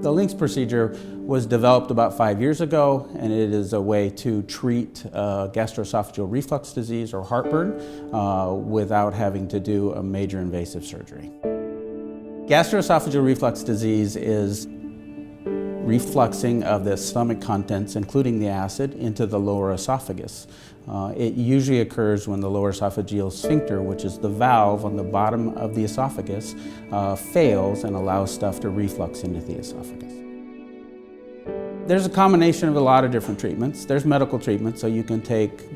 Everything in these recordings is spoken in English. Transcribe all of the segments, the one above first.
The Linx procedure was developed about 5 years ago, and it is a way to treat gastroesophageal reflux disease or heartburn without having to do a major invasive surgery. Gastroesophageal reflux disease is refluxing of the stomach contents, including the acid, into the lower esophagus. It usually occurs when the lower esophageal sphincter, which is the valve on the bottom of the esophagus, fails and allows stuff to reflux into the esophagus. There's a combination of a lot of different treatments. There's medical treatments, so you can take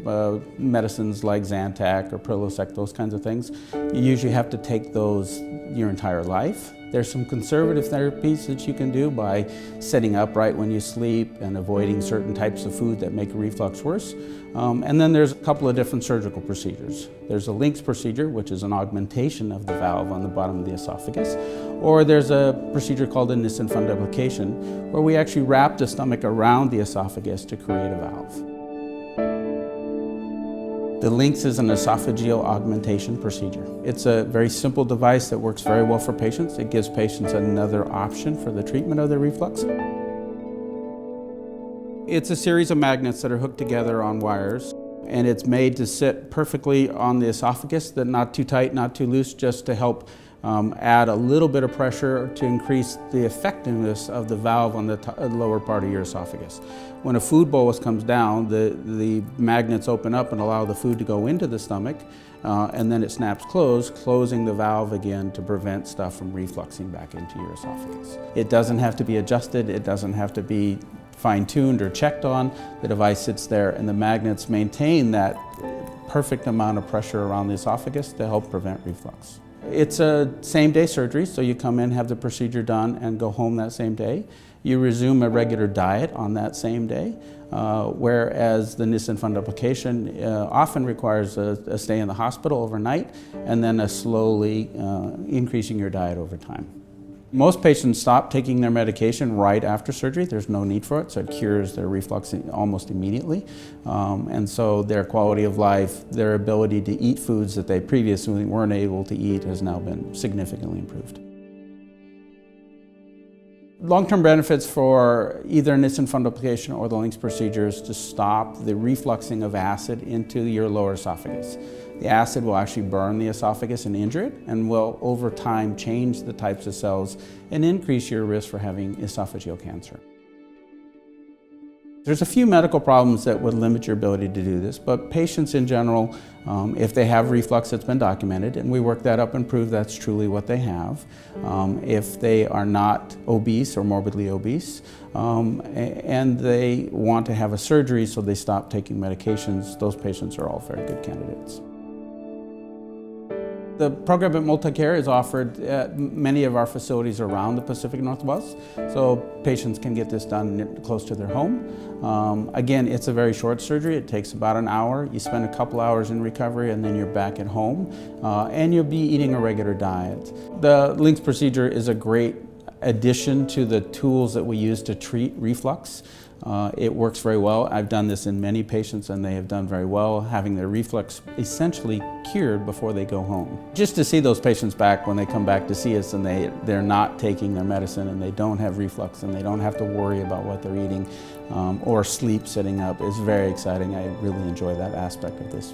medicines like Zantac or Prilosec, those kinds of things. You usually have to take those your entire life. There's some conservative therapies that you can do by sitting upright when you sleep and avoiding certain types of food that make reflux worse. And then there's a couple of different surgical procedures. There's a Linx procedure, which is an augmentation of the valve on the bottom of the esophagus, or there's a procedure called a Nissen fundoplication, where we actually wrap the stomach around the esophagus to create a valve. The Linx is an esophageal augmentation procedure. It's a very simple device that works very well for patients. It gives patients another option for the treatment of their reflux. It's a series of magnets that are hooked together on wires, and it's made to sit perfectly on the esophagus, not too tight, not too loose, just to help add a little bit of pressure to increase the effectiveness of the valve on the lower part of your esophagus. When a food bolus comes down, the magnets open up and allow the food to go into the stomach, and then it snaps closed, closing the valve again to prevent stuff from refluxing back into your esophagus. It doesn't have to be adjusted, it doesn't have to be fine-tuned or checked on. The device sits there and the magnets maintain that perfect amount of pressure around the esophagus to help prevent reflux. It's a same-day surgery, so you come in, have the procedure done, and go home that same day. You resume a regular diet on that same day, whereas the Nissen fundoplication often requires a stay in the hospital overnight and then a slowly increasing your diet over time. Most patients stop taking their medication right after surgery. There's no need for it, so it cures their reflux almost immediately. And so their quality of life, their ability to eat foods that they previously weren't able to eat has now been significantly improved. Long-term benefits for either Nissen fundoplication or the Linx procedure is to stop the refluxing of acid into your lower esophagus. The acid will actually burn the esophagus and injure it, and will over time change the types of cells and increase your risk for having esophageal cancer. There's a few medical problems that would limit your ability to do this, but patients in general, if they have reflux that's been documented, and we work that up and prove that's truly what they have, if they are not obese or morbidly obese, and they want to have a surgery so they stop taking medications, those patients are all very good candidates. The program at MultiCare is offered at many of our facilities around the Pacific Northwest, so patients can get this done close to their home. Again, it's a very short surgery. It takes about an hour. You spend a couple hours in recovery and then you're back at home, and you'll be eating a regular diet. The Linx procedure is a great addition to the tools that we use to treat reflux. It works very well. I've done this in many patients and they have done very well, having their reflux essentially cured before they go home. Just to see those patients back when they come back to see us and they're not taking their medicine and they don't have reflux and they don't have to worry about what they're eating or sleep sitting up is very exciting. I really enjoy that aspect of this.